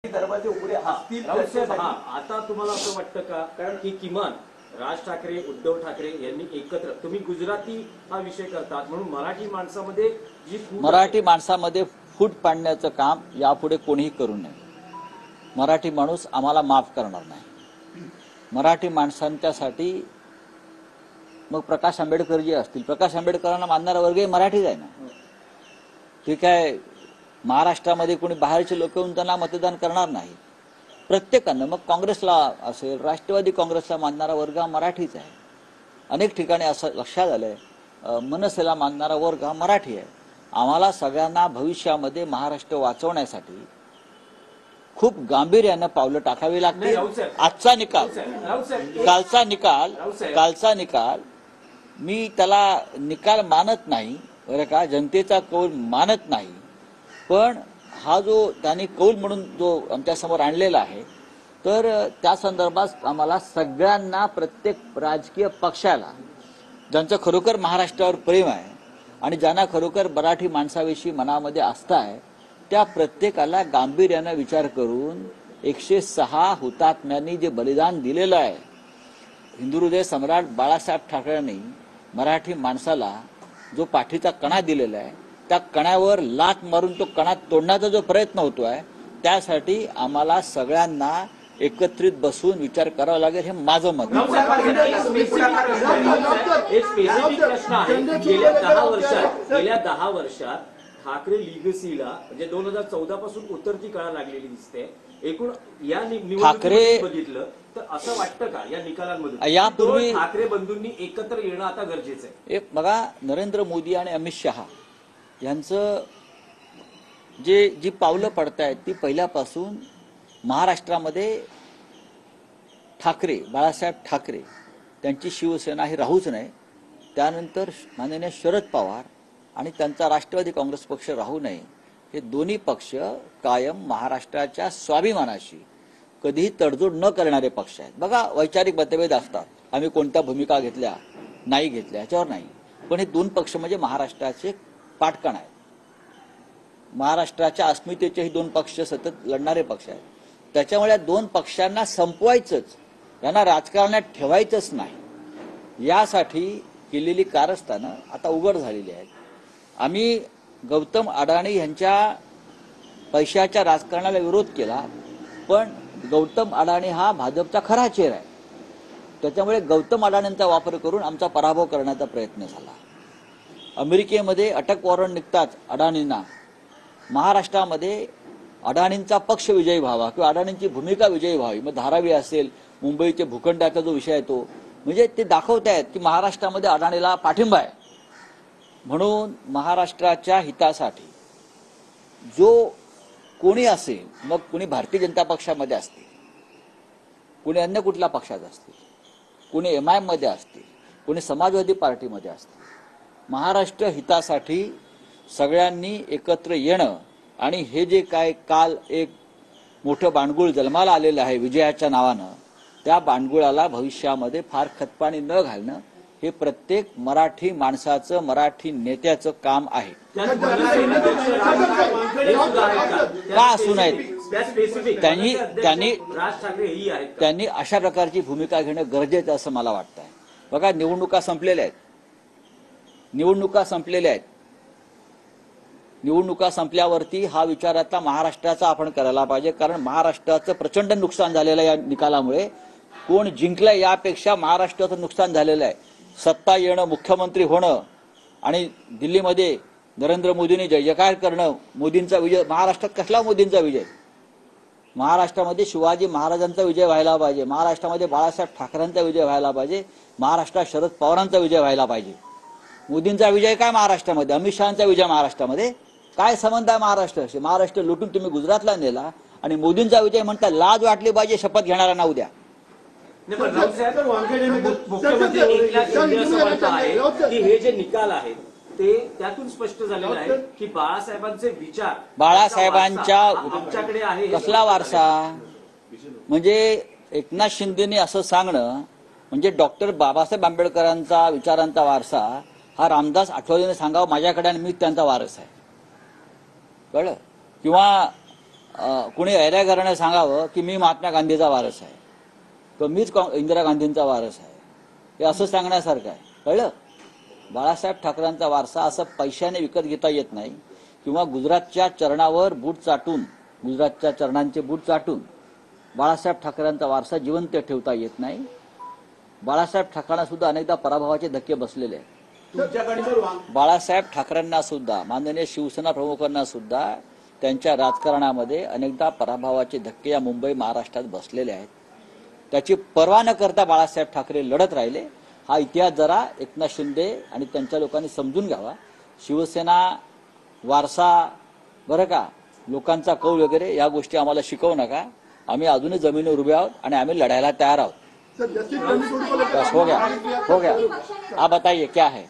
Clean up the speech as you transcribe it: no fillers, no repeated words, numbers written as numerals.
दरवाजे उघडे असतील आता तुम्हाला असं वाटतं का, कारण की किमान राज ठाकरे उद्धव ठाकरे यांनी एकत्र, तुम्ही गुजराती हा विषय करतात म्हणून मराठी माणसामध्ये फूट पाडण्याचं काम यापुढे कोणीही करू नये. मराठी माणूस आम्हाला माफ करणार नाही. मराठी माणसांच्यासाठी मग प्रकाश आंबेडकर जे असतील, प्रकाश आंबेडकरांना मानणारा वर्गही मराठीच आहे ना. ठीक आहे, महाराष्ट्रामध्ये कोणी बाहेरचे लोक येऊन त्यांना मतदान करणार नाही. प्रत्येकानं, मग काँग्रेसला असेल, राष्ट्रवादी काँग्रेसला मानणारा वर्ग हा मराठीच आहे. अनेक ठिकाणी असं लक्षात आलंय, मनसेला मानणारा वर्ग हा मराठी आहे. आम्हाला सगळ्यांना भविष्यामध्ये महाराष्ट्र वाचवण्यासाठी खूप गांभीर्यानं पावलं टाकावी लागतील. आजचा निकाल, कालचा निकाल मी त्याला निकाल मानत नाही बरं का, जनतेचा कौल मानत नाही. पण हा जो त्यांनी कौल म्हणून जो आमच्या समोर आणलेला आहे, तर त्या संदर्भात आम्हाला सगळ्यांना, प्रत्येक राजकीय पक्षाला, ज्यांचं खरोखर महाराष्ट्रावर प्रेम आहे आणि ज्यांना खरोखर मराठी माणसाविषयी मनामध्ये आस्था आहे, त्या प्रत्येकाला गांभीर्यानं विचार करून 106 हुतात्म्यांनी जे बलिदान दिलेलं आहे, हिंदुहृदय सम्राट बाळासाहेब ठाकरेंनी मराठी माणसाला जो पाठीचा कणा दिलेला आहे, त्या कणावर लाथ मारून तो कणा तोडण्याचा जो प्रयत्न होतोय, त्यासाठी आम्हाला सगळ्यांना एकत्रित बसून विचार करावा लागेल. हे माझं मत. एक स्पेसिफिक प्रश्न आहे. गेल्या 10 वर्षात ठाकरे लिगसीला म्हणजे 2014 पासून उतरती कळा लागलेली दिसते. एकूण या निवडणुकीत बघितलं तर असं वाटतं का या निकालांमधून यापूर्वी ठाकरे बंधूंनी एकत्र येणं आता गरजेचं आहे? बघा, नरेंद्र मोदी आणि अमित शहा यांचं जी पावलं पडतायत ती पहिल्यापासून महाराष्ट्रामध्ये ठाकरे, बाळासाहेब ठाकरे त्यांची शिवसेना ही राहूच नये, त्यानंतर माननीय शरद पवार आणि त्यांचा राष्ट्रवादी काँग्रेस पक्ष राहू नये, हे दोन्ही पक्ष कायम महाराष्ट्राच्या स्वाभिमानाशी कधीही तडजोड न करणारे पक्ष आहेत. बघा, वैचारिक मतभेद असतात, आम्ही कोणत्या भूमिका घेतल्या नाही घेतल्या याच्यावर नाही, पण हे दोन पक्ष म्हणजे महाराष्ट्राचे पाटकण आहेत. महाराष्ट्राच्या अस्मितेचे हे दोन पक्ष सतत लढणारे पक्ष आहेत. त्याच्यामुळे या दोन पक्षांना संपवायचंच, यांना राजकारणात ठेवायचंच नाही, यासाठी केलेली कारस्थानं आता उघड झालेली आहेत. आम्ही गौतम अडाणी यांच्या पैशाच्या राजकारणाला विरोध केला, पण गौतम अडाणी हा भाजपचा खरा चेहरा आहे. त्याच्यामुळे गौतम अडाणींचा वापर करून आमचा पराभव करण्याचा प्रयत्न झाला. अमेरिकेमध्ये अटक वॉरंट निघताच अडाणींना, महाराष्ट्रामध्ये अडाणींचा पक्ष विजयी व्हावा किंवा अडाणींची भूमिका विजयी व्हावी, मग धारावी असेल, मुंबईचे भूखंडाचा जो विषय आहे तो, म्हणजे ते दाखवतायत की महाराष्ट्रामध्ये अडाणीला पाठिंबा आहे. म्हणून महाराष्ट्राच्या हितासाठी जो कोणी असेल, मग कोणी भारतीय जनता पक्षामध्ये असतील, कोणी अन्य कुठल्या पक्षात असतील, कोणी MIM मध्ये असतील, कोणी समाजवादी पार्टीमध्ये असतील, महाराष्ट्र हितासाठी सगळ्यांनी एकत्र येणं आणि हे जे काय काल एक मोठं बांडगुळ जन्माला आलेलं आहे विजयाच्या नावानं, त्या बांडगुळाला भविष्यामध्ये फार खतपाणी न घालणं हे प्रत्येक मराठी माणसाचं, मराठी नेत्याचं काम आहे. का असू नयेत, त्यांनी अशा प्रकारची भूमिका घेणं गरजेचं असं मला वाटतं. बघा, निवडणुका संपलेल्या आहेत. निवडणुका संपल्यावरती हा विचार आता महाराष्ट्राचा आपण करायला पाहिजे, कारण महाराष्ट्राचं प्रचंड नुकसान झालेलं आहे या निकालामुळे. कोण जिंकलंय यापेक्षा महाराष्ट्राचं नुकसान झालेलं आहे. सत्ता येणं, मुख्यमंत्री होणं आणि दिल्लीमध्ये नरेंद्र मोदींनी जय जयकार करणं, मोदींचा विजय. महाराष्ट्रात कसला मोदींचा विजय? महाराष्ट्रामध्ये शिवाजी महाराजांचा विजय व्हायला पाहिजे, महाराष्ट्रामध्ये बाळासाहेब ठाकरेंचा विजय व्हायला पाहिजे, महाराष्ट्रात शरद पवारांचा विजय व्हायला पाहिजे. मोदींचा विजय काय महाराष्ट्रामध्ये? अमित शहाचा विजय महाराष्ट्रामध्ये? काय संबंध आहे महाराष्ट्राशी? महाराष्ट्र लुटून तुम्ही गुजरातला नेला आणि मोदींचा विजय म्हणता. लाज वाटली पाहिजे शपथ घेणारा ना उद्या. मुख्यमंत्री एकनाथ शिंदे असं म्हणत आहे की हे जे निकाल आहेत ते त्यातून स्पष्ट झालेलं आहे की बाळासाहेबांचे विचार, बाळासाहेबांच्या आमच्याकडे आहे. कसला वारसा? म्हणजे एकनाथ शिंदेने असं सांगणं म्हणजे डॉक्टर बाबासाहेब आंबेडकरांचा विचारांचा वारसा हा रामदास आठवलेने सांगावं माझ्याकडे आणि मी त्यांचा वारस आहे, कळलं? किंवा कुणी ऐऱ्याकरणे सांगावं की मी महात्मा गांधीचा वारस आहे किंवा मीच इंदिरा गांधींचा वारस आहे, हे असं सांगण्यासारखं आहे. कळलं? बाळासाहेब ठाकरेंचा वारसा असं पैशाने विकत घेता येत नाही, किंवा गुजरातच्या चरणावर बूट चाटून, गुजरातच्या चरणांचे बूट चाटून बाळासाहेब ठाकरेंचा वारसा जिवंत ठेवता येत नाही. बाळासाहेब ठाकरेंना सुद्धा अनेकदा पराभवाचे धक्के बसलेले आहेत. बाळासाहेब ठाकरेंना सुद्धा, माननीय शिवसेना प्रमुखांना सुद्धा त्यांच्या राजकारणामध्ये अनेकदा पराभवाचे धक्के या मुंबई महाराष्ट्रात बसलेले आहेत. त्याची पर्वा न करता बाळासाहेब ठाकरे लढत राहिले. हा इतिहास जरा एकनाथ शिंदे आणि त्यांच्या लोकांनी समजून घ्यावा. शिवसेना वारसा बरं का, लोकांचा कौल वगैरे या गोष्टी आम्हाला शिकवू नका. आम्ही अजूनही जमिनीवर उभे आहोत आणि आम्ही लढायला तयार आहोत. बस हो गया, आप बताइए क्या है.